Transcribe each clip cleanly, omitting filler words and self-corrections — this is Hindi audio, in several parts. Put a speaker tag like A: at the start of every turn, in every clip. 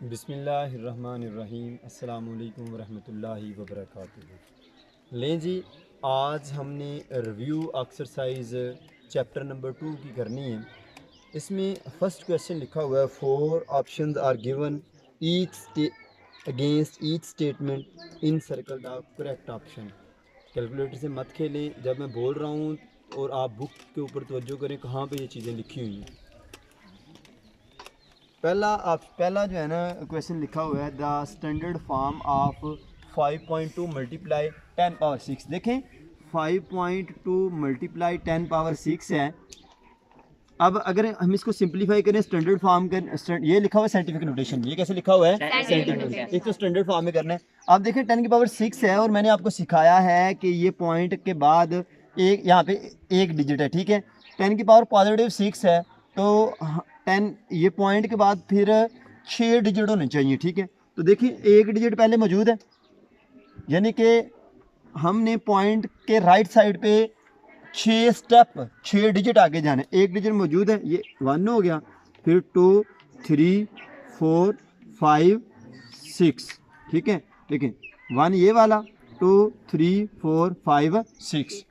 A: बिस्मिल्लाहिर्रहमानिर्रहीम अस्सलामुअलैकुम वरहमतुल्लाहि वबरकातुहू। लें जी, आज हमने रिव्यू एक्सरसाइज चैप्टर नंबर 2 की करनी है। इसमें फ़र्स्ट क्वेश्चन लिखा हुआ है, 4 options are given each against each statement in circle the correct option. Calculator से मत खेलें जब मैं बोल रहा हूँ, और आप बुक के ऊपर तवज्जो करें कहाँ पे ये चीज़ें लिखी हुई हैं। पहला जो है ना क्वेश्चन लिखा हुआ है, the standard form of 5.2 multiply 10 power 6। देखें 5.2 मल्टीप्लाई 10 पावर 6 है। अब अगर हम इसको सिंपलीफाई करें स्टैंडर्ड फॉर्म कर, ये लिखा हुआ है साइंटिफिक नोटेशन। ये कैसे लिखा हुआ है? साइंटिफिक। एक तो स्टैंडर्ड फॉर्म में करना है। आप देखें 10 की पावर 6 है, और मैंने आपको सिखाया है कि ये पॉइंट के बाद एक यहाँ पे एक डिजिट है, ठीक है। 10 की पावर पॉजिटिव 6 है, तो 10 ये पॉइंट के बाद फिर 6 डिजिट होने चाहिए, ठीक है। तो देखिए एक डिजिट पहले मौजूद है, यानी कि हमने पॉइंट के राइट साइड पे 6 स्टेप 6 डिजिट आगे जाने। एक डिजिट मौजूद है, ये 1 हो गया, फिर 2 3 4 5 6, ठीक है। देखिए 1 ये वाला, 2 3 4 5 6।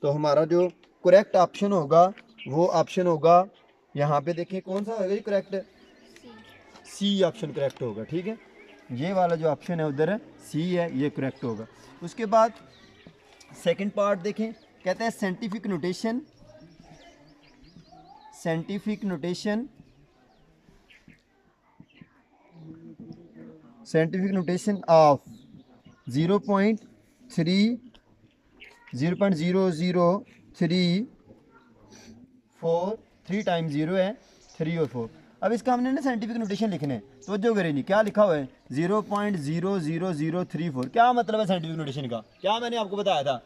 A: तो हमारा जो करेक्ट ऑप्शन होगा वो ऑप्शन होगा यहाँ पे। देखिए कौन सा होगा ये करेक्ट? सी ऑप्शन करेक्ट होगा, ठीक है। ये वाला जो ऑप्शन है उधर सी है, ये करेक्ट होगा। उसके बाद सेकंड पार्ट देखें, कहते हैं साइंटिफिक नोटेशन ऑफ 0.003 3 टाइम्स 0 है 3 और 4। अब इसका हमने ना साइंटिफिक नोटेशन लिखने हैं, तो जो करेंगे क्या लिखा हुआ है 0.00034। क्या मतलब है साइंटिफिक नोटेशन का? क्या मैंने आपको बताया था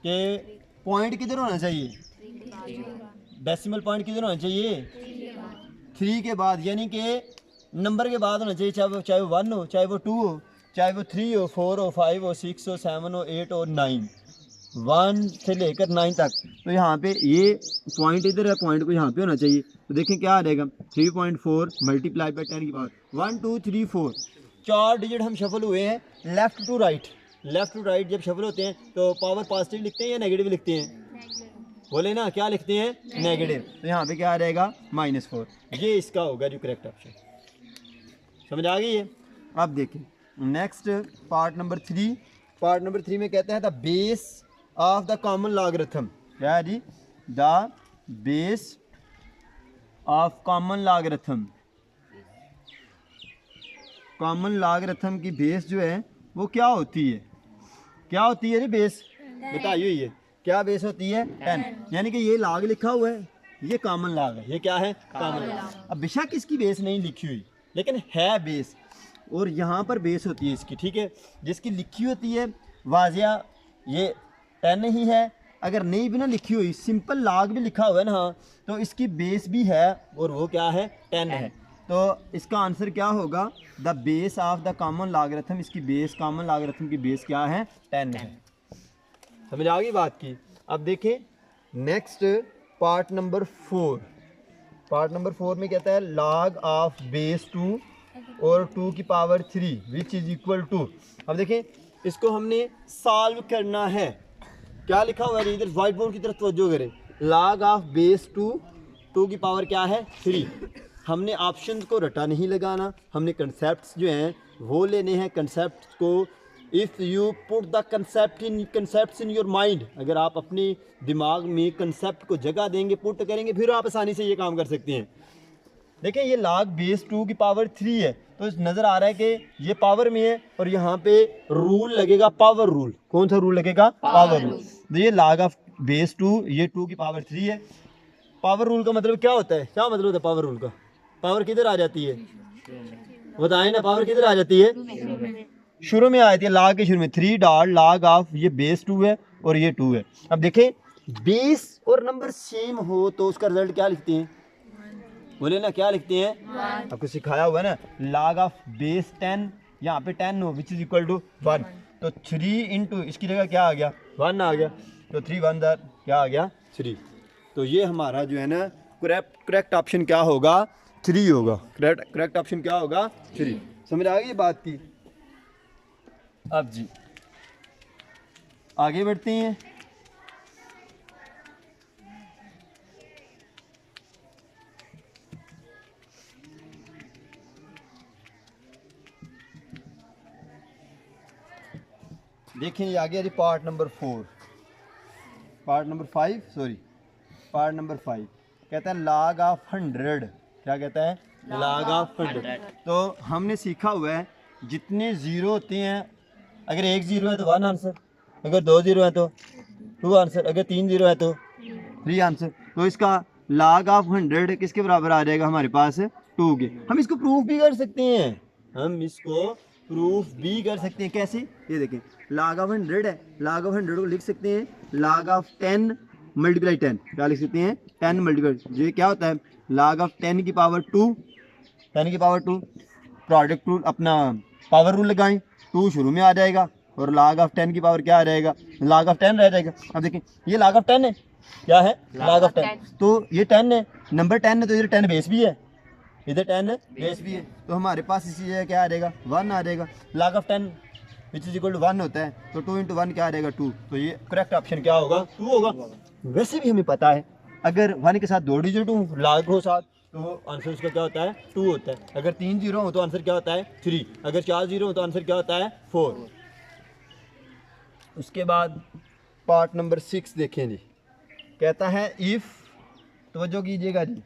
A: कि पॉइंट किधर होना चाहिए, डेसिमल पॉइंट किधर होना चाहिए, 3 के बाद, यानी कि नंबर के बाद होना चाहिए। चाहे वो 1 हो, चाहे वो 2 हो, चाहे वो 3 हो, 4 हो, 5 हो, 6 हो, 7 हो, 8 हो, 9, 1 से लेकर 9 तक। तो यहाँ पे ये पॉइंट इधर है, पॉइंट को यहाँ पे होना चाहिए। तो देखें क्या आ जाएगा, 3.4 मल्टीप्लाई बाई 10 की पावर 1 2 3 4। 4 डिजिट हम शफल हुए हैं left to right. Left to right जब शफल होते हैं तो पावर पॉजिटिव लिखते हैं या नेगेटिव लिखते हैं? बोले ना, क्या लिखते हैं? नेगेटिव। तो यहाँ पे क्या आ जाएगा -4। ये इसका होगा जो करेक्ट ऑप्शन। समझ आ गई है? अब देखें next part number 3। Part number 3 में कहते हैं the base of the common logarithm. क्या है जी? The base of common logarithm. Common logarithm की बेस जो है वो क्या होती है? क्या होती है जी बेस? बताई हुई है। क्या बेस होती है? 10। यानी कि ये लॉग लिखा हुआ है, ये कॉमन लॉग है। ये क्या है? Common log. अब बेशक इसकी बेस नहीं लिखी हुई, लेकिन है बेस, और यहाँ पर बेस होती है इसकी, ठीक है। जिसकी लिखी होती है वाजिया ये 10 ही है। अगर नहीं भी ना लिखी हुई, सिंपल लॉग भी लिखा हुआ है ना, तो इसकी बेस भी है, और वो क्या है? 10 है। तो इसका आंसर क्या होगा? The base of the common logarithm. इसकी बेस, कॉमन लॉगरिथम की बेस क्या है? 10 है। समझ आ गई बात की? अब देखें next part number 4। Part number 4 में कहता है लॉग ऑफ बेस 2 और 2 की power 3 which is equal to. अब देखें इसको हमने सॉल्व करना है। क्या लिखा हुआ है? इधर व्हाइट बोर्ड की तरफ तवज्जो करें। लॉग ऑफ बेस 2 की पावर क्या है? 3। हमने ऑप्शन को रटा नहीं लगाना, हमने कंसेप्ट्स जो हैं वो लेने हैं। कंसेप्ट को if you put the concepts in your mind, अगर आप अपने दिमाग में कंसेप्ट को जगह देंगे, पुट करेंगे, फिर आप आसानी से ये काम कर सकते हैं। देखें ये लॉग बेस 2 की पावर 3 है, तो नज़र आ रहा है कि ये पावर में है, और यहाँ पे रूल लगेगा पावर रूल। कौन सा रूल लगेगा? Power rule. तो ये लॉग ऑफ बेस 2, ये 2 की पावर 3 है। पावर रूल का मतलब क्या होता है? क्या मतलब होता है पावर रूल का? पावर किधर आ जाती है? बताएं ना, पावर किधर आ जाती है? शुरू में आ जाती है, लॉग के शुरू में 3 डॉट लॉग ऑफ ये बेस 2 है और ये 2 है। अब देखें बेस और नंबर सेम हो तो उसका रिजल्ट क्या लिखते हैं? बोले ना, क्या लिखते हैं? आपको सिखाया हुआ है ना, लॉग ऑफ बेस 10, यहाँ पे 10 हो विच इज इक्वल टू 1। तो 3 इंटू इसकी जगह क्या आ गया? 1 आ गया। तो 3 1 क्या आ गया? 3। तो ये हमारा जो है ना करेक्ट ऑप्शन क्या होगा? 3 होगा। करेक्ट ऑप्शन क्या होगा? 3। समझ आ गई बात की। अब जी आगे बढ़ते हैं। देखें ये आगे जी part number 4, part number 5 sorry, part number 5 कहता है log ऑफ 100। क्या कहता है? log of 100। तो हमने सीखा हुआ है जितने ज़ीरो होते हैं, अगर एक ज़ीरो है तो 1 आंसर, अगर 2 ज़ीरो है तो 2 आंसर, अगर 3 ज़ीरो है तो 3 आंसर। तो इसका log ऑफ 100 किसके बराबर आ जाएगा हमारे पास? 2 के। हम इसको प्रूफ भी कर सकते हैं, हम इसको प्रूफ भी कर सकते हैं। कैसे? ये देखें log ऑफ 100 है, log ऑफ 100 को लिख सकते हैं log ऑफ 10 मल्टीप्लाई 10। क्या लिख सकते हैं? 10 मल्टीप्लाई, ये क्या होता है? log ऑफ 10 की पावर 2, 10 की पावर 2, प्रोडक्ट रूल अपना पावर रूल लगाएं, 2 शुरू में आ जाएगा और log ऑफ 10 की पावर क्या आ जाएगा? log ऑफ 10 रह जाएगा। अब देखें ये log ऑफ 10 है, क्या है? log of 10। तो ये 10 है, नंबर 10 है, तो इधर 10 बेस भी है, इधर 10 बेस भी है, तो हमारे पास इसी जगह क्या आ जाएगा? 1 आ जाएगा। log of 10 which is equal to 1 होता है, तो 2 इंटू 1 क्या आ जाएगा? 2। तो ये करेक्ट ऑप्शन क्या होगा? 2 होगा। वैसे भी हमें पता है अगर 1 के साथ 2 डिजिट हो, log हो साथ, तो आंसर उसका क्या होता है? 2 होता है। अगर 3 जीरो हो तो आंसर क्या होता है? 3। अगर 4 जीरो हो तो आंसर क्या होता है? 4। उसके बाद पार्ट नंबर 6 देखें जी, कहता है इफ़, तवज्जो कीजिएगा जी,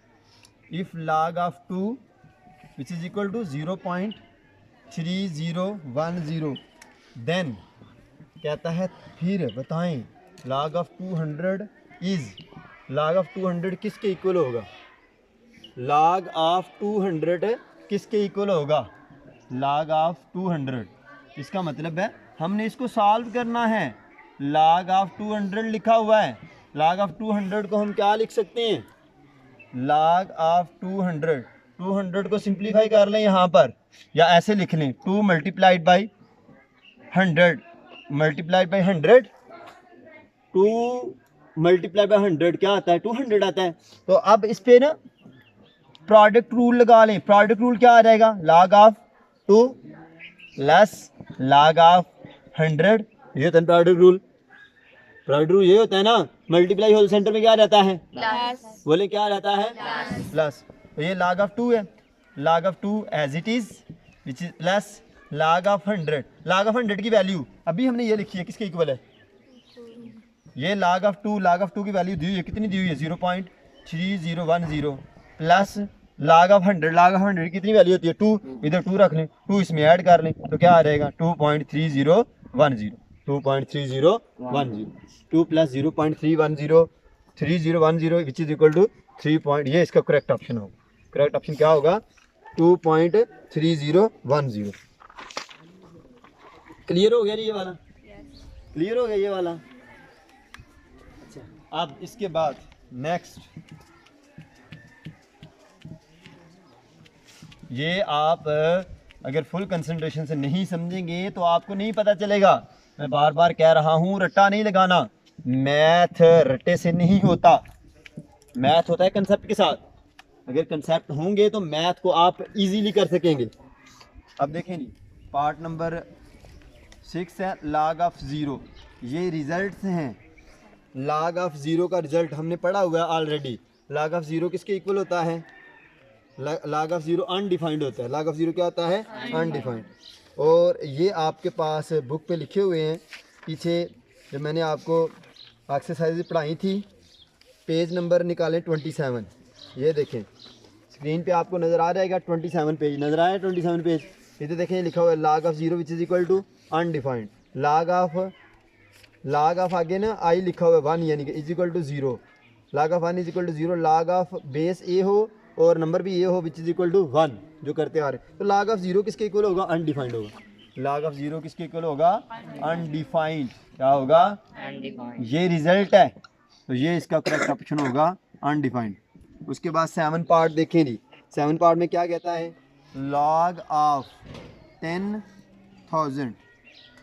A: if log of 2 which is equal to 0.3010, then कहता है फिर बताएं log of 200 is, log of 200 किसके इक्वल होगा? log ऑफ 200 किसके इक्वल होगा? log of 200। इसका मतलब है हमने इसको सॉल्व करना है। log ऑफ 200 लिखा हुआ है, log ऑफ 200 को हम क्या लिख सकते हैं? log ऑफ 200 को सिंप्लीफाई कर लें यहाँ पर, या ऐसे लिख लें 2 multiplied by 100 multiplied by 100, 2 multiply by 100 क्या आता है? 200 आता है। तो अब इस पे ना प्रोडक्ट रूल लगा लें। प्रोडक्ट रूल क्या आ जाएगा? log of 2 less log of 100, ये होता है प्रोडक्ट रूल। प्रोडक्ट रूल ये होता है ना, मल्टीप्लाई होल सेंटर में क्या रहता है? प्लस। बोले क्या रहता है? प्लस। तो ये log ऑफ 2 है, log of 2 as it is which is plus log of 100। log of 100 की वैल्यू अभी हमने ये लिखी है, किसके इक्वल है? ये log ऑफ 2 की वैल्यू दी हुई है, कितनी दी हुई है? 0.3010 plus log of 100, log of 100 कितनी वैल्यू होती है? 2। इधर 2 रख लें, 2 इसमें ऐड कर लें, तो क्या आ जाएगा? 2.3010, 2.3010, 2 plus 0.310, 3010 which is equal to 3 ये इसका करेक्ट ऑप्शन होगा। करेक्ट ऑप्शन क्या होगा? 2.3010। क्लियर हो गया ये वाला? क्लियर हो गया ये वाला? अच्छा, अब इसके बाद नेक्स्ट, ये आप अगर फुल कंसंट्रेशन से नहीं समझेंगे तो आपको नहीं पता चलेगा। मैं बार बार कह रहा हूँ, रट्टा नहीं लगाना। मैथ रट्टे से नहीं होता, मैथ होता है कंसेप्ट के साथ। अगर कंसेप्ट होंगे तो मैथ को आप इजीली कर सकेंगे। अब देखें जी, पार्ट नंबर 6 है log ऑफ 0। ये रिजल्ट्स हैं। log ऑफ 0 का रिजल्ट हमने पढ़ा हुआ है ऑलरेडी। log ऑफ 0 किसके इक्वल होता है? log ऑफ 0 अनडिफाइंड होता है। log ऑफ 0 क्या होता है? अनडिफाइंड। और ये आपके पास बुक पे लिखे हुए हैं पीछे, जब मैंने आपको एक्सरसाइज पढ़ाई थी, पेज नंबर निकालें 27। ये देखें स्क्रीन पे आपको नज़र आ जाएगा 27 पेज, नज़र आया 27 पेज। इधर देखें लिखा हुआ है log of 0 which is equal to undefined. log of आगे ना आई लिखा हुआ है 1, यानी कि इज इक्वल टू 0। log ऑफ 1 is equal to 0। log of base A हो और नंबर भी ए हो विच इज इक्वल टू 1, जो करते आ रहे हैं। तो log ऑफ 0 किसके इक्वल होगा? अनडिफाइंड होगा। log ऑफ 0 किसके इक्वल होगा? अनडिफाइंड। क्या होगा? अनडिफाइंड। ये रिजल्ट है, तो ये इसका करेक्ट ऑप्शन होगा अनडिफाइंड। उसके बाद 7 पार्ट देखें जी। 7 पार्ट में क्या कहता है? log of 10,000,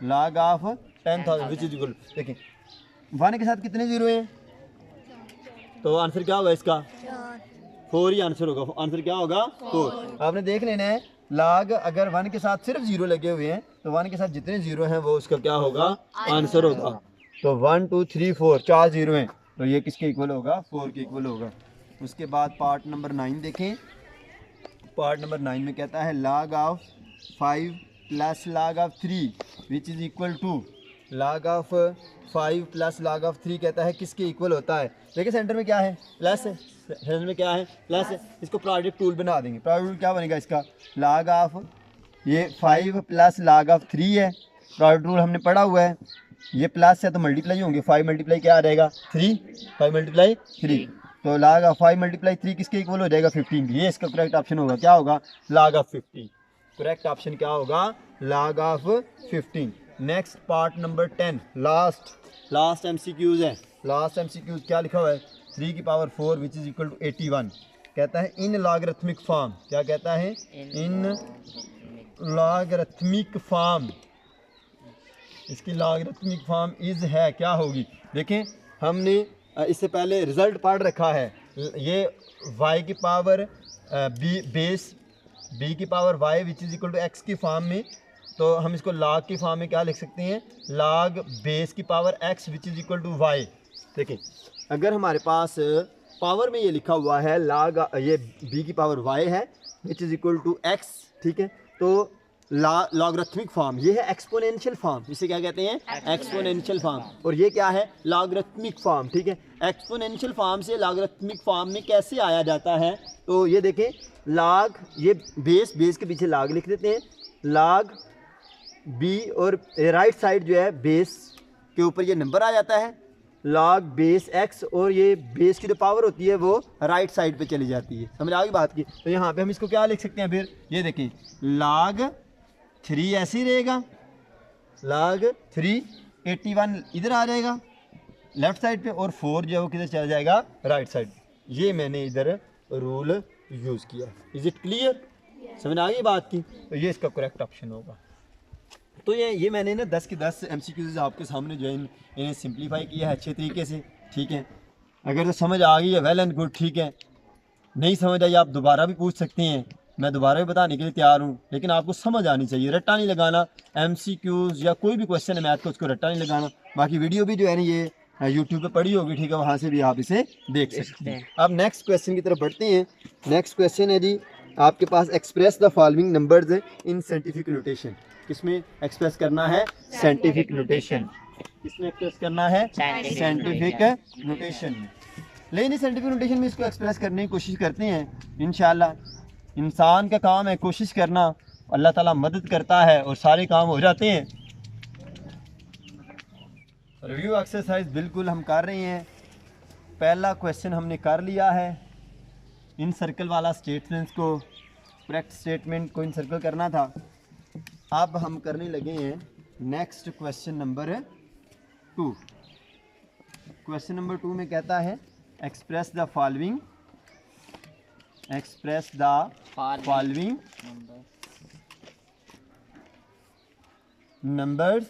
A: log of 10,000 which is equal, देखें 1 के साथ कितने जीरो हैं? तो आंसर क्या होगा इसका? 4 ही आंसर होगा। आंसर क्या होगा? 4। आपने देख लेना है लाग अगर 1 के साथ सिर्फ 0 लगे हुए हैं तो 1 के साथ जितने 0 हैं वो उसका क्या होगा, आंसर होगा। तो 1 2 3 4 4 0 हैं तो ये किसके इक्वल होगा, 4 के इक्वल होगा। उसके बाद पार्ट नंबर 9 देखें। पार्ट नंबर 9 में कहता है log of 5 plus log of 3 which is equal to log of 5 plus log of 3 कहता है किसके इक्वल होता है। देखिए सेंटर में क्या है, प्लस है, सेंटर में क्या है, प्लस है। इसको प्रोडक्ट टूल बना देंगे। प्रोडक्ट टूल क्या बनेगा इसका, log ऑफ ये 5 प्लस log ऑफ 3 है, प्रोडक्ट टूल हमने पढ़ा हुआ है। ये प्लस है तो मल्टीप्लाई होंगे, 5 मल्टीप्लाई क्या आ जाएगा 3, 5 मल्टीप्लाई 3, तो log ऑफ 5 मल्टीप्लाई 3 किसके इक्वल हो जाएगा 15। ये इसका करेक्ट ऑप्शन होगा, क्या होगा log ऑफ 15। करेक्ट ऑप्शन क्या होगा, log of 15। Next part number 10 last MCQs है। लास्ट एमसीक्यूज क्या लिखा हुआ है, 3 की power 4 which is equal to 81 कहता है इन लॉगरिथमिक फॉर्म। क्या कहता है, इन लॉगरिथमिक फॉर्म। इसकी लॉगरिथमिक फॉर्म इज है, क्या होगी। देखें हमने इससे पहले रिजल्ट पढ़ रखा है। ये y की पावर बेस b की power y which is equal to x की फॉर्म में, तो हम इसको log की फॉर्म में क्या लिख सकते हैं, log बेस की power x which is equal to y। देखें अगर हमारे पास पावर में ये लिखा हुआ है log ये b की पावर y है which is equal to x, ठीक है, तो लॉगरिथमिक फॉर्म ये है एक्सपोनेंशियल फॉर्म, इसे क्या कहते हैं एक्सपोनेंशियल फॉर्म, और ये क्या है लॉगरिथमिक फॉर्म, ठीक है। एक्सपोनेंशियल फॉर्म से लॉगरिथमिक फॉर्म में कैसे आया जाता है, तो ये देखें log ये बेस के पीछे log लिख देते हैं, log b और राइट साइड जो है बेस के ऊपर ये नंबर आ जाता है, log बेस x और ये बेस की जो पावर होती है वो राइट साइड पे चली जाती है। समझ आ गई बात की। तो यहाँ पे हम इसको क्या लिख सकते हैं फिर, ये देखें log 3 ऐसे ही रहेगा, log 3 81 इधर आ जाएगा लेफ्ट साइड पे, और 4 जो है वो किधर चला जाएगा राइट साइड। ये मैंने इधर रूल यूज़ किया। इज इट क्लियर, समझ आ गई बात की। तो ये इसका करेक्ट ऑप्शन होगा। तो ये मैंने ना 10 के 10 MCQs आपके सामने जो है इन्हें सिंप्लीफाई किया है अच्छे तरीके से, ठीक है। अगर तो समझ आ गई है वेल एंड गुड, ठीक है। नहीं समझ आई आप दोबारा भी पूछ सकते हैं, मैं दोबारा भी बताने के लिए तैयार हूँ, लेकिन आपको समझ आनी चाहिए, रट्टा नहीं लगाना। MCQs या कोई भी क्वेश्चन है मैथ का उसको रट्टा नहीं लगाना। बाकी वीडियो भी जो है ना ये यूट्यूब पे पड़ी होगी, ठीक है, वहाँ से भी आप इसे देख सकते हैं। अब नेक्स्ट क्वेश्चन की तरफ बढ़ते हैं। नेक्स्ट क्वेश्चन है जी आपके पास, express the following numbers in scientific notation. किसमें एक्सप्रेस करना है, साइंटिफिक नोटेशन। किसमें एक्सप्रेस करना है, साइंटिफिक नोटेशन में। लेकिन इस साइंटिफिक नोटेशन में इसको एक्सप्रेस करने की कोशिश करते हैं इंशाल्लाह। इंसान का काम है कोशिश करना, अल्लाह ताला मदद करता है और सारे काम हो जाते हैं। रिव्यू एक्सरसाइज बिल्कुल हम कर रहे हैं। पहला क्वेश्चन हमने कर लिया है, इन सर्कल वाला स्टेटमेंट्स को, करेक्ट स्टेटमेंट को इन सर्कल करना था। अब हम करने लगे हैं next question number 2। Question number 2 में कहता है express the following, express the following numbers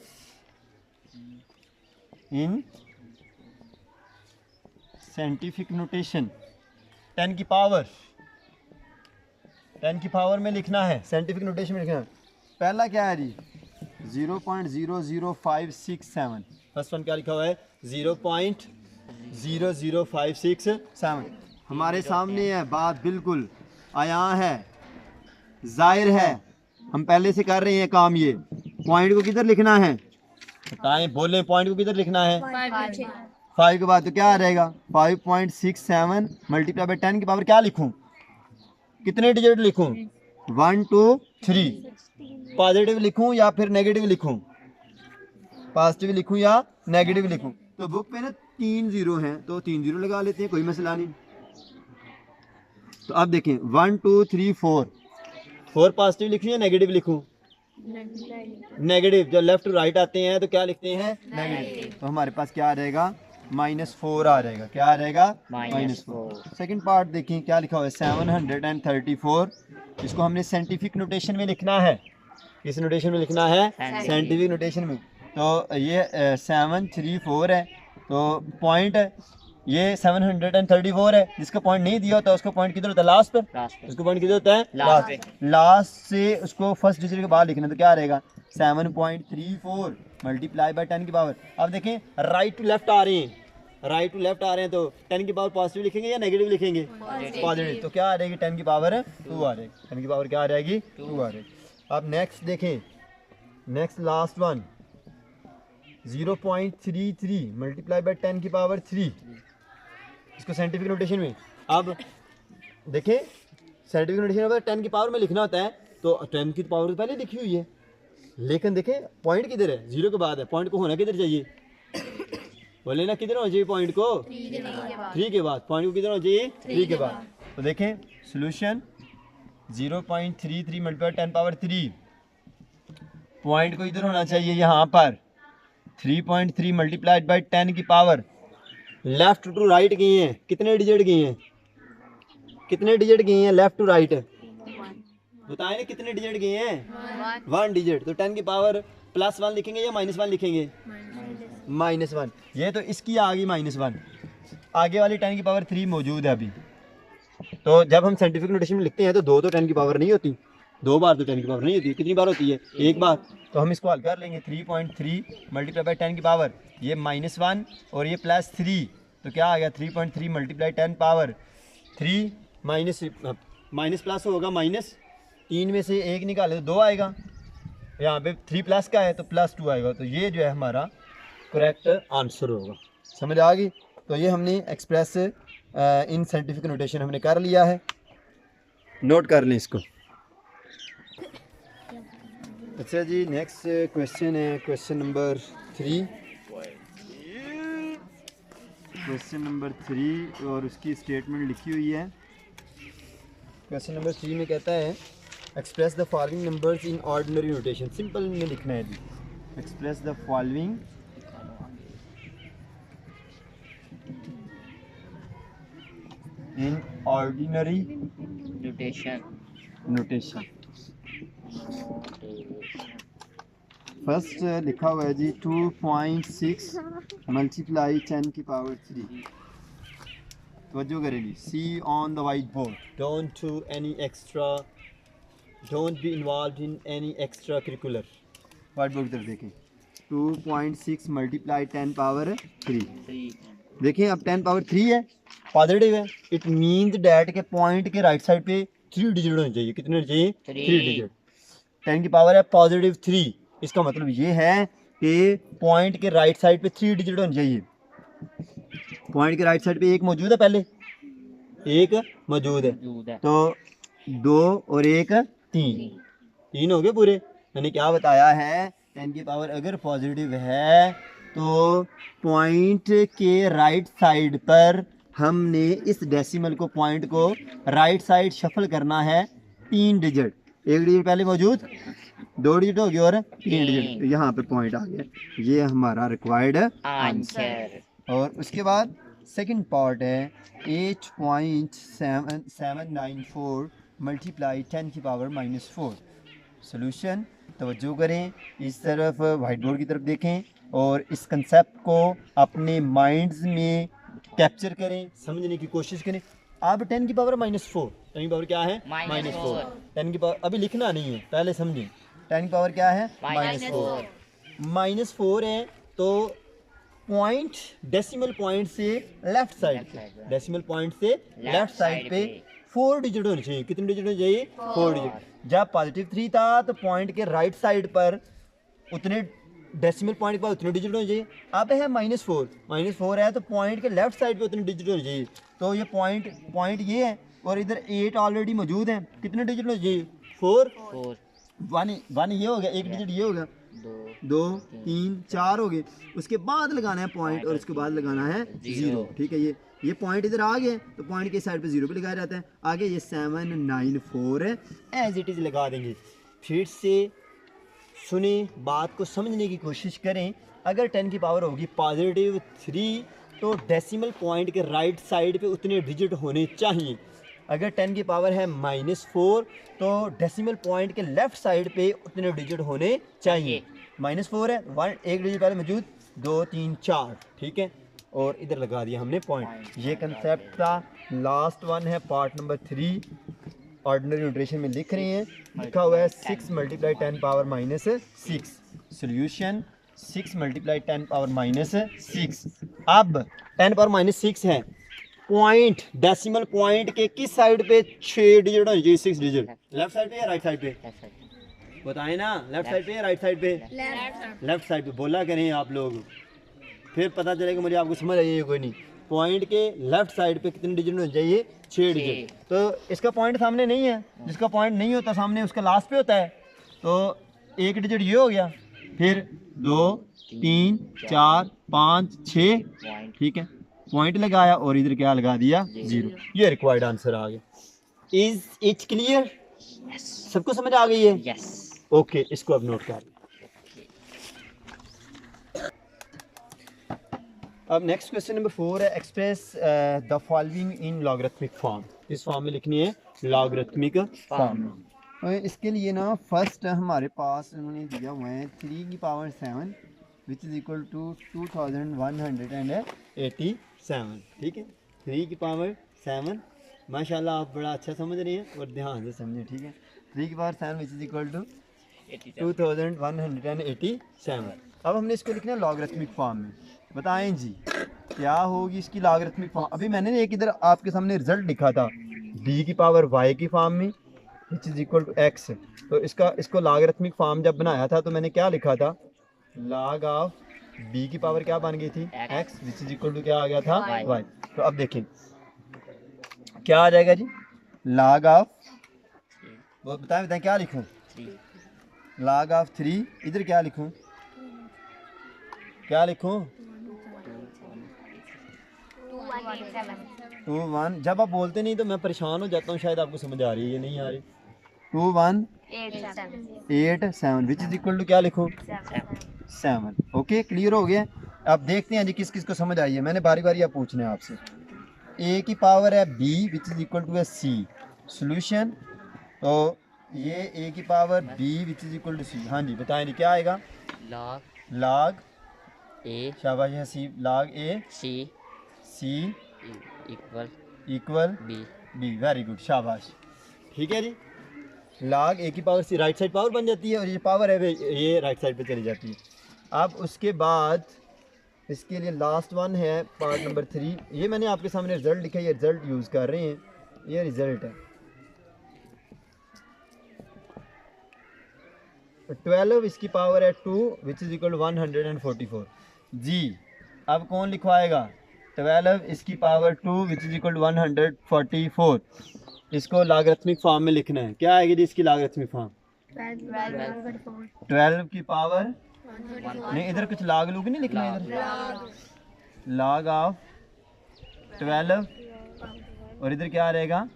A: in scientific notation. 10 की पावर में लिखना है, साइंटिफिक नोटेशन में लिखना है। पहला क्या है जी 0.00567। फर्स्ट वन क्या लिखा हुआ है 0.00567। हमारे सामने है, बात बिल्कुल आया है, जाहिर है, हम पहले से कर रहे हैं काम। ये पॉइंट को किधर लिखना है, बताएं, बोलें, पॉइंट को किधर लिखना है 5 के बाद तो क्या आ जाएगा 5.67 मल्टीप्लाई बाई 10 की पावर क्या लिखूं, कितने डिजिट लिखूं 1 2 3। पॉजिटिव लिखूं या फिर नेगेटिव लिखूं, पॉजिटिव लिखूं या नेगेटिव लिखूं। तो बुक पे ना 3 0 हैं तो 3 0 लगा लेते हैं, कोई मसला नहीं। तो अब देखें 1 2 3 4 पॉजिटिव लिखूं या नेगेटिव लिखूं, नेगेटिव। जब लेफ्ट टू राइट आते हैं तो क्या लिखते हैं नेगेटिव। तो हमारे पास क्या आ जाएगा -4 आ जाएगा। क्या आ जाएगा -4। सेकंड पार्ट देखें क्या लिखा हुआ है 734। इसको हमने साइंटिफिक नोटेशन में लिखना है। किस नोटेशन में लिखना है, साइंटिफिक नोटेशन में। तो ये 734 है, तो पॉइंट ये 734 है, जिसका पॉइंट नहीं दिया होता उसका पॉइंट किधर होता है, लास्ट पर। उसका पॉइंट किधर होता है, लास्ट से उसको फर्स्ट डिजिट के बाद लिखना, तो क्या रहेगा 7.34 मल्टीप्लाई बाय 10 की पावर। अब देखें राइट टू लेफ्ट आ रहे हैं, राइट टू लेफ्ट आ रहे हैं, तो 10 की पावर पॉजिटिव लिखेंगे या नेगेटिव लिखेंगे, पॉजिटिव। तो क्या आ रहेगी 10 की पावर 2 आ रहेगी, 10 की पावर क्या आ रहेगी 2 आ रहेगी। अब नेक्स्ट देखें, next last one 0.33 multiply by 10 की पावर 3, इसको साइंटिफिक नोटेशन में। अब देखें साइंटिफिक नोटेशन में 10 की पावर में लिखना होता है, तो 10 की पावर तो पहले लिखी हुई है, लेकिन देखें पॉइंट किधर है, 0 के बाद है, पॉइंट को होना किधर चाहिए, बोले ना किधर होना चाहिए पॉइंट को, 3 के बाद, पॉइंट को किधर होना चाहिए 3 के बाद। तो देखें सोल्यूशन 0.33 मल्टीप्लाई 10 पावर 3, पॉइंट को इधर होना चाहिए यहाँ पर, 3.3 मल्टीप्लाइड बाई 10 की पावर, लेफ्ट टू राइट गए हैं, कितने डिजिट गए हैं, कितने डिजिट गए हैं लेफ्ट टू राइट, बताएं ना कितने डिजिट गए हैं, 1 डिजिट। तो 10 की पावर +1 लिखेंगे या -1 लिखेंगे, -1। ये तो इसकी आ गई -1, आगे वाली 10 की पावर 3 मौजूद है अभी। तो जब हम साइंटिफिक नोटेशन में लिखते हैं तो 2 तो 10 की पावर नहीं होती, 2 बार तो 10 की पावर नहीं होती, कितनी बार होती है, 1 बार। तो हम इसको हल कर लेंगे, 3.3 मल्टीप्लाई बाई 10 की पावर, ये -1 और ये +3, तो क्या आ गया 3.3 मल्टीप्लाई 10 पावर 3 माइनस प्लस होगा, -3 में से 1 निकाले तो 2 आएगा, यहाँ पे 3 प्लस का है तो +2 आएगा। तो ये जो है हमारा करेक्ट आंसर होगा, समझ आ गई। तो ये हमने एक्सप्रेस इन साइंटिफिक नोटेशन हमने कर लिया है, नोट कर लें इसको। अच्छा जी, नेक्स्ट क्वेश्चन है क्वेश्चन नंबर 3, क्वेश्चन नंबर 3 और उसकी स्टेटमेंट लिखी हुई है। क्वेश्चन नंबर 3 में कहता है express the following numbers in ordinary notation, simple में लिखना है जी, express the following in ordinary notation. First लिखा हुआ है जी 2.6 मल्टीप्लाई 10 की पावर 3, तवज्जो करेंगी, see on the white board, don't do any extra, don't be involve in any extra curricular. White board की तरफ देखें, 2.6 मल्टीप्लाई 10 पावर 3, देखें अब 10 पावर 3 है, पॉजिटिव है, इट मीन्स डैट के पॉइंट के राइट साइड पे 3 डिजिट होने चाहिए, कितने होने चाहिए 3 डिजिट। 10 की पावर है +3, इसका मतलब ये है कि पॉइंट के राइट साइड पे 3 डिजिट होने चाहिए। पॉइंट के राइट साइड पे 1 मौजूद है, पहले 1 मौजूद है, तो 2 और 1 3 हो गए पूरे। मैंने क्या बताया है, 10 की पावर अगर पॉजिटिव है तो पॉइंट के राइट साइड पर हमने इस डेसिमल को, पॉइंट को राइट साइड शफल करना है 3 डिजिट, 1 डिजिट पहले मौजूद, 2 डिजिट हो गया और 3 डिजिट, यहाँ पे पॉइंट आ गया, ये हमारा रिक्वायर्ड आंसर। और उसके बाद सेकंड पार्ट है 8.794 मल्टीप्लाई 10 की पावर -4। सोल्यूशन, तवज्जो करें, इस तरफ वाइट बोर्ड की तरफ देखें और इस कंसेप्ट को अपने माइंड्स में कैप्चर करें, समझने की कोशिश करें। अब 10 की पावर -4, 10 की पावर क्या है -4, 10 की पावर अभी लिखना नहीं है, पहले समझें, 10 की पावर क्या है -4 है, तो पॉइंट डेसिमल पॉइंट से लेफ्ट साइड पे, डेसिमल पॉइंट से लेफ्ट साइड पे 4 डिजिट होने चाहिए, कितने डिजिट होने चाहिए 4 डिजिट। जब +3 था तो पॉइंट के राइट साइड पर उतने डेसिमल पॉइंट पर उतने डिजिट होने चाहिए। अब है -4 है तो पॉइंट के लेफ्ट साइड पे उतने डिजिट होने चाहिए, तो ये पॉइंट ये है और इधर 8 ऑलरेडी मौजूद है, कितने डिजिट होने चाहिए 4, 1 ये हो गया, 1 डिजिट ये हो गया, 2 3 4 हो गए। उसके बाद लगाना है पॉइंट और उसके बाद लगाना है 0, ठीक है। ये पॉइंट इधर आ गए तो पॉइंट के साइड पे 0 पे लगाया जाता है। आगे ये 794 है, एज इट इज़ लगा देंगे। फिर से सुने, बात को समझने की कोशिश करें। अगर 10 की पावर होगी +3 तो डेसिमल पॉइंट के राइट साइड पे उतने डिजिट होने चाहिए। अगर 10 की पावर है -4 तो डेसिमल पॉइंट के लेफ्ट साइड पे उतने डिजिट होने चाहिए। -4 है, 1 डिजिट पहले मौजूद, 2 3 4, ठीक है। और इधर लगा दिया हमने पॉइंट। ये कंसेप्ट था। लास्ट वन है पार्ट नंबर 3, ऑर्डिनरी नोटेशन में लिख रहे हैं, लिखा हुआ है 6 × 10 power minus 6। Solution 6 × 10 power minus 6। अब 10 पावर माइनस 6 है, पॉइंट डेसिमल पॉइंट के किस साइड पे 6 डिजिट और 6 डिजिट? लेफ्ट साइड पे या राइट साइड पे? बताएं ना, लेफ्ट साइड पे या राइट साइड पे? लेफ्ट साइड पे बोला करें आप लोग, फिर पता चलेगा मुझे आपको समझ आई है कोई नहीं। पॉइंट के लेफ्ट साइड पे कितने डिजिट होने चाहिए? 6 डिजिट। तो इसका पॉइंट सामने नहीं है, जिसका पॉइंट नहीं होता सामने उसका लास्ट पे होता है, तो 1 डिजिट ये हो गया, फिर 2 3 4 5 6, ठीक है, पॉइंट लगाया और इधर क्या लगा दिया? 0। ये रिक्वायर्ड आंसर आ गया। Is it clear? सबको समझ आ गई है?
B: यस।
A: ओके, इसको अब नोट कर। अब नेक्स्ट क्वेश्चन नंबर 4 है, express the following in logarithmic form. इस फॉर्म में लिखनी है लॉगरिथमिक फॉर्म। और इसके लिए ना फर्स्ट हमारे पास उन्होंने दिया हुआ है 3 की power 7 which is equal to 2187, ठीक है। 3 की पावर 7, माशाल्लाह आप बड़ा अच्छा समझ रहे हैं और ध्यान से समझें, ठीक है। 3 की power 7 which is equal to 2187। अब हमने इसको लिखना है लॉगरिथमिक फॉर्म में। बताएं जी क्या होगी इसकी लॉगरिथमिक फॉर्म? अभी मैंने एक इधर आपके सामने रिजल्ट लिखा था d की पावर y की फॉर्म में which is equal to x। तो इसको लॉगरिथमिक फॉर्म जब बनाया था तो मैंने क्या लिखा था? log ऑफ b की पावर क्या बन गई थी? x which is equal to क्या आ गया था? y। तो अब देखें क्या आ जाएगा जी? log ऑफ, वो बताएं क्या लिखूं? log ऑफ 3, इधर क्या लिखूं? क्या लिखूं? 2 1। जब आप बोलते नहीं तो मैं परेशान हो जाता हूँ, शायद आपको समझ आ रही है, ये नहीं आ रही। 2 1 8 7 विच इज इक्वल टू क्या लिखूं? 7। ओके, क्लियर हो गया। अब देखते हैं जी किस किस को समझ आई है। मैंने बारी बारी आप पूछने हैं आपसे। a की पावर है b which is equal to है c। सोल्यूशन, तो ये a की power b which is equal to c। हाँ जी बताएं जी क्या आएगा? log
B: ए
A: शाबाश Haseeb, log a
B: c
A: c
B: equal
A: b। Very good, शाबाश, ठीक है जी। log a की power c, right side power बन जाती है और ये पावर है ये राइट साइड पे चली जाती है। अब उसके बाद इसके लिए लास्ट वन है पार्ट नंबर 3। ये मैंने आपके सामने रिजल्ट लिखा है, ये रिजल्ट यूज़ कर रहे हैं, ये रिजल्ट है 12 इसकी पावर है 2 विच इज़ इक्वल टू 144 जी। अब कौन लिखवाएगा? 12 इसकी power 2 which is equal to 144। इसको लॉगरिथमिक फॉर्म में लिखना है। क्या आएगी जी इसकी लॉगरिथमिक फॉर्म? 12 की पावर नहीं, इधर कुछ log लूग नहीं लिखना, इधर log ऑफ 12 और इधर क्या रहेगा?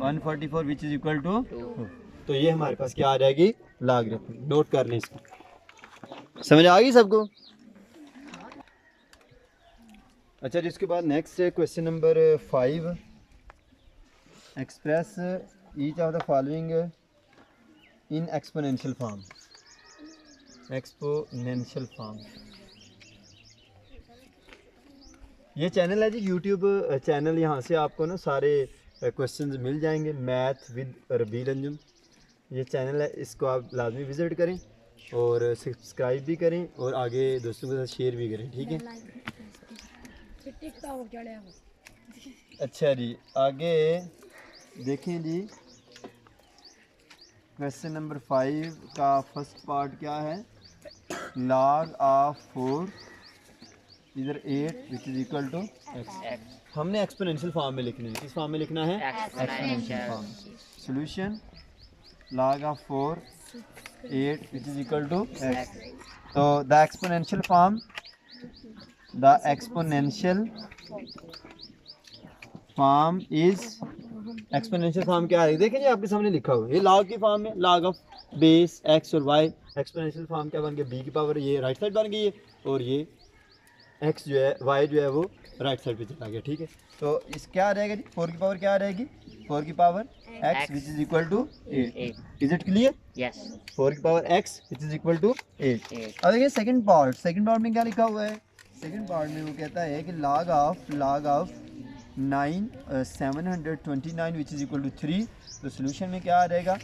A: 144 विच इज़ इक्वल टू 2। तो ये हमारे पास क्या आ जाएगी? लॉगरिथमिक। नोट कर लें इसको। समझ आ गई सबको? अच्छा जी, इसके बाद नेक्स्ट है question number 5, express each of the following in exponential form. Exponential form, ये चैनल है जी यूट्यूब चैनल, यहाँ से आपको ना सारे क्वेश्चंस मिल जाएंगे, मैथ विद रबील अंजुम। ये चैनल है, इसको आप लाजमी विज़िट करें और सब्सक्राइब भी करें और आगे दोस्तों के साथ शेयर भी करें, ठीक है। अच्छा जी, आगे देखें जी, क्वेश्चन नंबर 5 का फर्स्ट पार्ट क्या है? log ऑफ 4 इधर 8 which is equal to x। हमने एक्सपोनेंशियल फॉर्म में लिखना है। किस फॉर्म में लिखना है? Exponential form. Solution, log of 4 8 which is equal to x। तो the exponential form is, exponential form क्या है? देखिए जी आपके सामने लिखा हुआ है, ये log की फॉर्म है, log ऑफ बेस x और y। एक्सपोनेंशियल फॉर्म क्या बन गया? b की पावर, ये राइट साइड बन गई है और ये x जो है, y जो है वो राइट साइड पे चला गया, ठीक है। तो इस क्या आ जाएगा जी? 4 की पावर क्या आ रहेगी? 4 की power x which is equal to 8। Is it clear?
B: Yes.
A: 4 की power x which is equal to 8। अब देखिए सेकंड पार्ट में क्या लिखा हुआ है? सेकंड पार्ट में वो कहता है कि log of 729 which is equal to 3। तो सोल्यूशन में क्या आ रहेगा,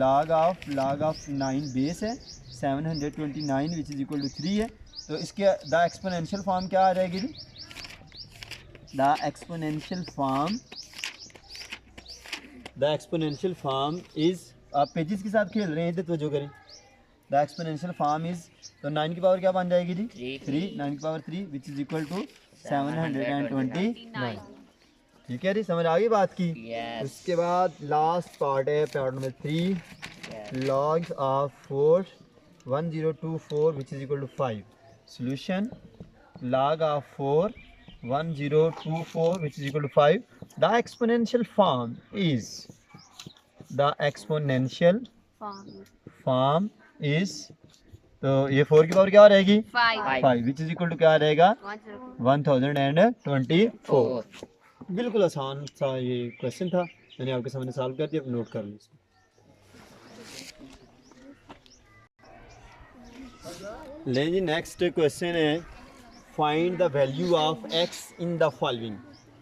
A: log ऑफ 9 बेस है, 729 विच इज़ इक्वल टू 3 है। तो इसके द एक्सपोनेंशियल फॉर्म क्या आ रहेगी जी, द एक्सपोनेंशियल फॉर्म इज़, आप पेजेस के साथ खेल रहे हैं तो जो करें, द एक्सपोनेंशियल फॉर्म इज़, तो 9 की पावर क्या बन जाएगी जी 3, 9 की power 3 which is equal to 729। ठीक है जी, समझ आ गई बात की। उसके बाद लास्ट पार्ट है part number 3, log of 4 1024 which is equal to 5। Solution log of 4 1024 which is equal to 5. The exponential form is, the exponential form is, तो ये 4 की पावर क्या रहेगी 5 विच इज इक्वल टू क्या रहेगा 1024। बिल्कुल आसान सा ये क्वेश्चन था, मैंने आपके सामने सॉल्व कर दिया, नोट कर लीजिए। लें जी, नेक्स्ट क्वेश्चन है find the value of x in the following.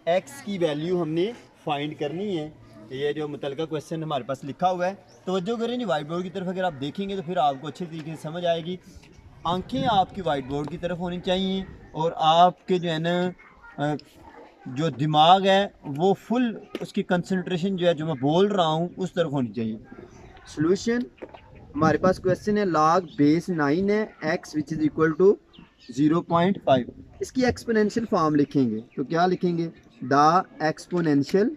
A: x की वैल्यू हमने फाइंड करनी है। ये जो मुतलका क्वेश्चन हमारे पास लिखा हुआ है, तवज्जो करें जी, वाइट बोर्ड की तरफ अगर आप देखेंगे तो फिर आपको अच्छे तरीके से समझ आएगी। आंखें आपकी वाइट बोर्ड की तरफ होनी चाहिए और आपके जो है ना जो दिमाग है वो फुल, उसकी कंसंट्रेशन जो है जो मैं बोल रहा हूँ उस तरफ होनी चाहिए। सोल्यूशन हमारे पास क्वेश्चन है log बेस 9 है x which is equal to 0.5। इसकी एक्सपोनेंशियल फॉर्म लिखेंगे तो क्या लिखेंगे, the exponential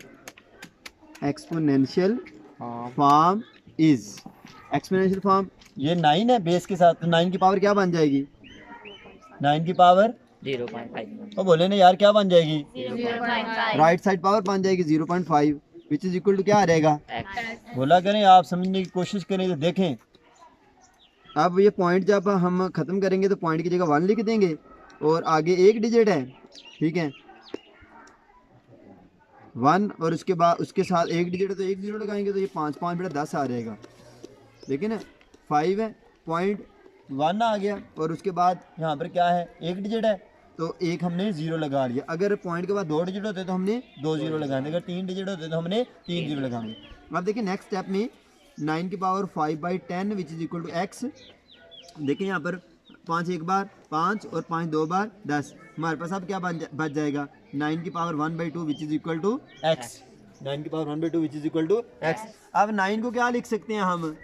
A: form is, exponential form ये 9 है बेस के साथ, तो 9 की पावर क्या बन जाएगी 9 की पावर
B: 0.5।
A: तो बोले ना यार क्या बन जाएगी, राइट साइड पावर बन जाएगी 0.5 विच इज इक्वल टू क्या आ रहेगा, बोला करें, आप समझने की कोशिश करें तो देखें। अब ये पॉइंट जब हम ख़त्म करेंगे तो पॉइंट की जगह 1 लिख देंगे और आगे एक डिजिट है, ठीक है 1, और उसके बाद उसके साथ एक डिजिट है तो एक जीरो लगाएंगे तो ये 5 5 बटा 10 आ जाएगा। लेकिन 5 है, पॉइंट 1 आ गया और उसके बाद यहाँ पर क्या है एक डिजिट है तो एक हमने 0 लगा लिया। अगर पॉइंट के बाद 2 डिजिट होते तो हमने 2 0 लगाने, अगर 3 डिजिट होते तो हमने 3 0 लगाने। अब देखिए नेक्स्ट स्टेप में 9 की power 5/10 which is equal to x। देखिए यहाँ पर 5 एक बार 5 और 5 2 बार 10, हमारे पास अब क्या बच जाएगा 9 की power 1/2 which is equal to x। 9 की power 1/2 which is equal to x। अब 9 को क्या लिख सकते हैं हम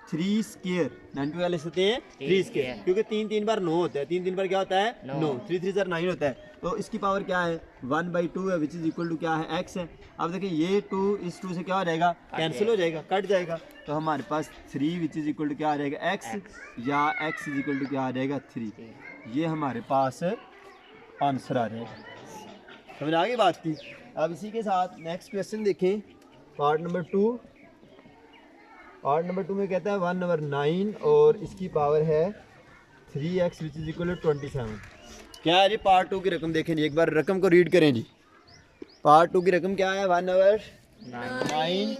A: 3 स्क्वायर, 9 को क्या लिख सकते हैं 3 स्क्वायर, क्योंकि 3 3 बार 9 होता है, 3 3 बार क्या होता है 9, 3 3 9 होता है। तो इसकी पावर क्या है 1/2 है विच इज़ इक्वल टू क्या है x है। अब देखिए ये 2 इस 2 से क्या हो जाएगा कैंसिल हो जाएगा, कट जाएगा, तो हमारे पास 3 विच इज़ इक्वल टू क्या आ जाएगा x, या x इज इक्वल टू क्या आ जाएगा 3। ये हमारे पास आंसर आ जाएगा। समझ आ गई बात की। अब इसी के साथ नेक्स्ट क्वेश्चन देखें, पार्ट नंबर 2। पार्ट नंबर 2 में कहता है 1/9 और इसकी पावर है 3x which is equal to 27। क्या है जी पार्ट 2 की रकम देखें जी, एक बार रकम को रीड करें जी। पार्ट 2 की रकम क्या है 1/9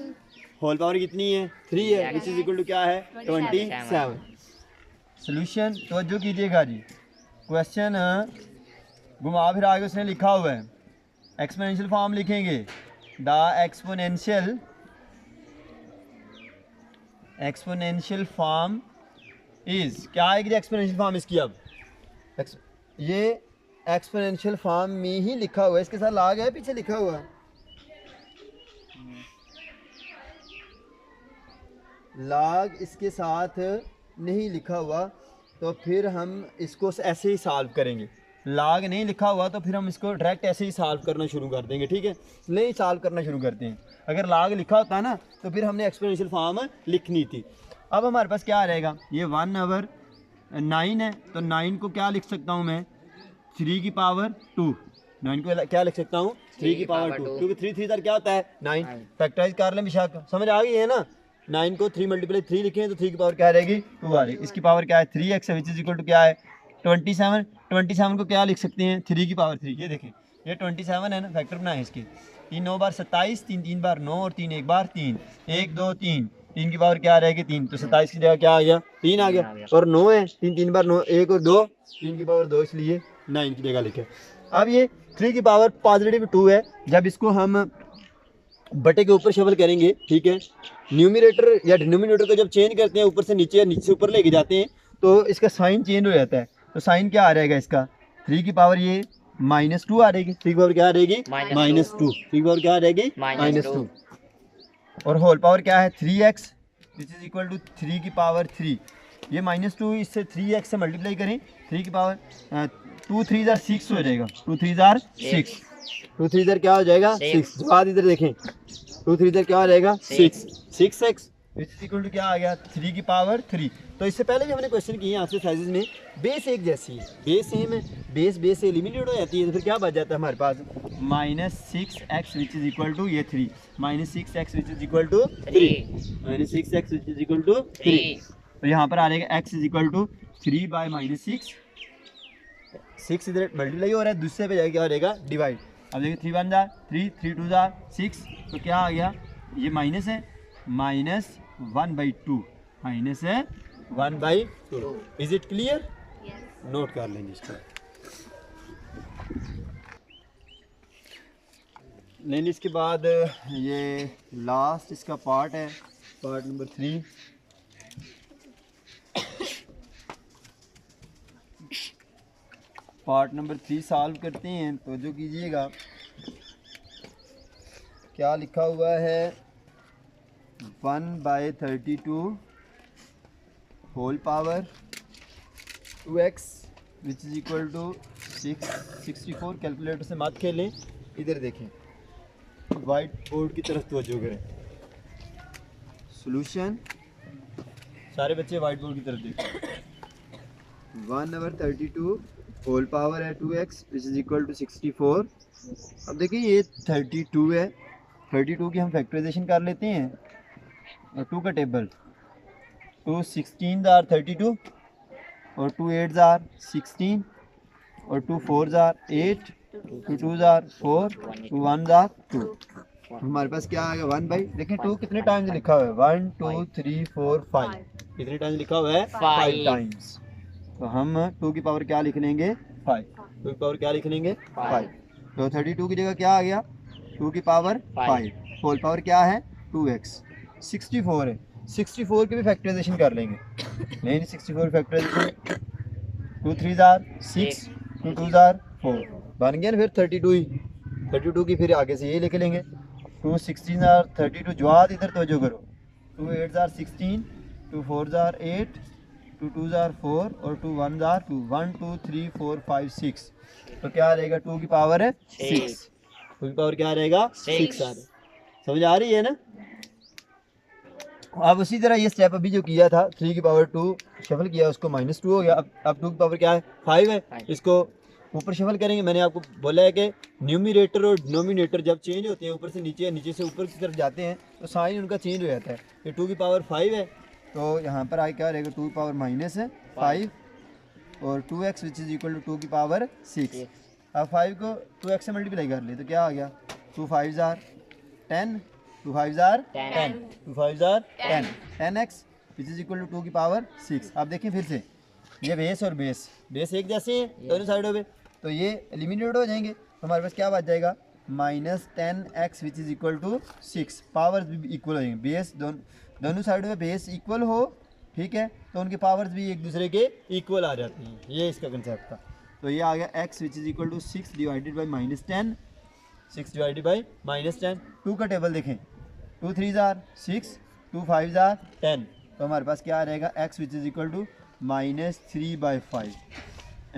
A: होल पावर कितनी है 3 है विच इज़ इक्वल टू क्या है 27। सोल्यूशन तवज्जो कीजिएगा जी, क्वेश्चन घुमा फिर आगे उसने लिखा हुआ है, एक्सपोनेंशियल फॉर्म लिखेंगे, द एक्सपोनेंशियल फॉर्म इज, क्या आएगी जी एक्सपोनेंशियल फॉर्म इसकी। अब ये एक्सपोनेंशियल फॉर्म में ही लिखा हुआ है, इसके साथ लॉग है पीछे लिखा हुआ है, लॉग इसके साथ नहीं लिखा हुआ तो फिर हम इसको ऐसे ही सॉल्व करेंगे। लॉग नहीं लिखा हुआ तो फिर हम इसको डायरेक्ट ऐसे ही सॉल्व करना शुरू कर देंगे, ठीक है, नहीं सॉल्व करना शुरू करते हैं। अगर लॉग लिखा होता ना तो फिर हमने एक्सपोनेंशियल फॉर्म लिखनी थी। अब हमारे पास क्या रहेगा, ये 1/9 है तो 9 को क्या लिख सकता हूँ मैं 3 की पावर 2। 9 को क्या लिख सकता हूँ 3 की पावर 2, क्योंकि 3 3 क्या होता है 9, फैक्टराइज कर लें बेशक, समझ आ गई है ना। 9 को 3 × 3 लिखें तो 3 की पावर क्या रहेगी 2 आ रही, इसकी पावर क्या है 3x which is equal to क्या है 27। 27 को क्या लिख सकते हैं 3 की पावर 3, ये देखें ये 27 है ना, फैक्टर बनाए इसके, 3 9 बार 27, 3 3 बार 9 और 3 1 बार 3, 1 2 3, 3 की पावर क्या रहेगी 3, तो 27 की जगह क्या आ गया 3 आ गया, और 9 है 3 3 बार 9, 1 और 2, 3 की पावर 2, इसलिए 9 की जगह लिखे। अब ये 3 की पावर पॉजिटिव 2 है, जब इसको हम बटे के ऊपर शफल करेंगे, ठीक है, न्यूमरेटर या डिनोमिनेटर को जब चेंज करते हैं ऊपर से नीचे या नीचे से ऊपर लेके जाते हैं तो इसका साइन चेंज हो जाता है। तो साइन क्या आ रहेगा इसका, 3 की पावर ये -2 आ रहेगी, 3 की पावर क्या आ रहेगी -2, 3 की पावर क्या आ रहेगी -2, और होल पावर क्या है 3x which is equal to 3 की पावर 3। ये -2 इससे 3x से मल्टीप्लाई करें, 3 की पावर 2 3 जार 6 हो जाएगा, 2 3 जार 6, 2 3 जार क्या हो जाएगा 6। जवाब इधर देखें, 2 3 जार क्या हो जाएगा 6x which is equal to क्या आ गया 3 की पावर 3। तो इससे पहले भी हमने क्वेश्चन किए हैं आपसे साइजेस में, बेस एक जैसी है, बेस सेम है, बेस से एलिमिनेट हो जाती है, तो फिर क्या बच जाता है हमारे पास -6x which is equal to ये 3, -6x which is equal to 3, -6x which is equal to 3। तो यहाँ पर आ जाएगा x is equal to 3 by -6, 6 इधर मल्टीप्लाई हो रहा है, दूसरे पे जाके क्या हो जाएगा डिवाइड। अब देखिए 3 1 जार 3, 3 2 जार 6, तो क्या आ गया, ये माइनस है, -1/2, माइनस है 1/2। Is it clear? नोट कर लेंगे इसको। लेकिन इसके बाद ये लास्ट इसका पार्ट है, part number 3। Part number 3 solve करते हैं, तो जो कीजिएगा, क्या लिखा हुआ है 1/32 whole power 2x which is equal to 64। Calculator से मत खेलें, इधर देखें, वाइट बोर्ड की तरफ तवज्जो करें। सॉल्यूशन, सारे बच्चे वाइट बोर्ड की तरफ देखें। 1/32 होल पावर है 2x which is equal to 64। अब देखिए ये 32 है, 32 की हम फैक्टराइजेशन कर लेते हैं, और 2 का टेबल, 2 16 जार 32, और 2 8 जार 16, और 2 4 जार 8, 2 2 जार 4, 2 1 जार 2। हमारे पास क्या आएगा 1/, देखें 2 कितने टाइम्स लिखा हुआ है, 1 2 3 4 5, कितने टाइम्स लिखा हुआ है 5 टाइम्स। तो हम 2 की पावर क्या लिख लेंगे 5, 2 की पावर क्या लिख लेंगे 5। तो 32 की जगह क्या आ गया 2 की पावर 5, होल पावर क्या है 2x, 64 है, 64 की भी फैक्टराइजेशन कर लेंगे। नहीं 64 फैक्टराइजेशन, 2 3 जार 6, 2 2 जार 4, बन गया ना फिर 32 ही, 32 की फिर आगे से यही लिख लेंगे, 2 16 जार 32, जवाब इधर तवज्जो करो, 2 8 जार 16, 2 4 जार 8, 2 2 जार 4, और 2 1 जार 2, 1 2 3 4 5 6। तो क्या रहेगा 2 की पावर है 6, 2 की पावर क्या रहेगा 6 आ रहा। समझ आ रही है ना? अब उसी तरह ये स्टेप अभी जो किया था 3 की पावर 2 शफल किया, उसको -2 हो गया। अब 2 की पावर क्या है 5 है, इसको ऊपर शफल करेंगे। मैंने आपको बोला है कि न्यूमरेटर और डिनोमिनेटर जब चेंज होते हैं, ऊपर से नीचे, नीचे से ऊपर की तरफ जाते हैं, तो साइन उनका चेंज हो जाता है। ये 2 की पावर 5 है, तो यहाँ पर आगे क्या रहेगा 2 की पावर माइनस है 5, और 2x which is equal to 2 की पावर 6। अब 5 को 2x से मल्टीप्लाई कर ले तो क्या आ गया 2 5 जार 10, 2 5 जार 10, 2 5 जार 10, 10x which is equal to 2 की पावर 6। अब देखिए फिर से, ये बेस और बेस एक जैसे हैं दोनों साइडों पे, तो ये एलिमिनेट हो जाएंगे। तो हमारे पास क्या बच जाएगा -10x which is equal to 6। Powers भी इक्वल हो जाएंगे, बेस दोनों साइडों पे बेस इक्वल हो, ठीक है, तो उनके पावर्स भी एक दूसरे के इक्वल आ जाती हैं। ये इसका कंसेप्ट था। तो ये आ गया x which is equal to 6 divided by -10, 6 divided by -10। 2 का टेबल देखें, 2 3 जार 6, 2 5 जार 10, तो हमारे पास क्या आ रहेगा x which is equal to -3/5,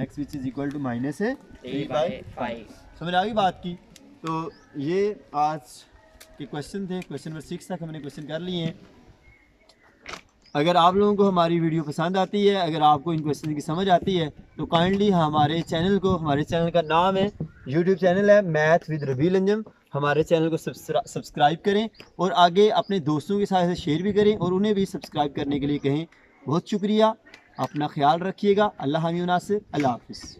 A: x which is equal to -3/5। समझ आ गई बात की? तो ये आज के क्वेश्चन थे, क्वेश्चन नंबर 6 तक हमने क्वेश्चन कर लिए हैं। अगर आप लोगों को हमारी वीडियो पसंद आती है, अगर आपको इन क्वेश्चन की समझ आती है, तो काइंडली हमारे चैनल को, हमारे चैनल का नाम है, यूट्यूब चैनल है मैथ विद रबील अंजम, हमारे चैनल को सब्सक्राइब करें और आगे अपने दोस्तों के साथ शेयर भी करें और उन्हें भी सब्सक्राइब करने के लिए कहें। बहुत शुक्रिया, अपना ख्याल रखिएगा। अल्लाह हामी नासिर, अल्लाह हाफिज़।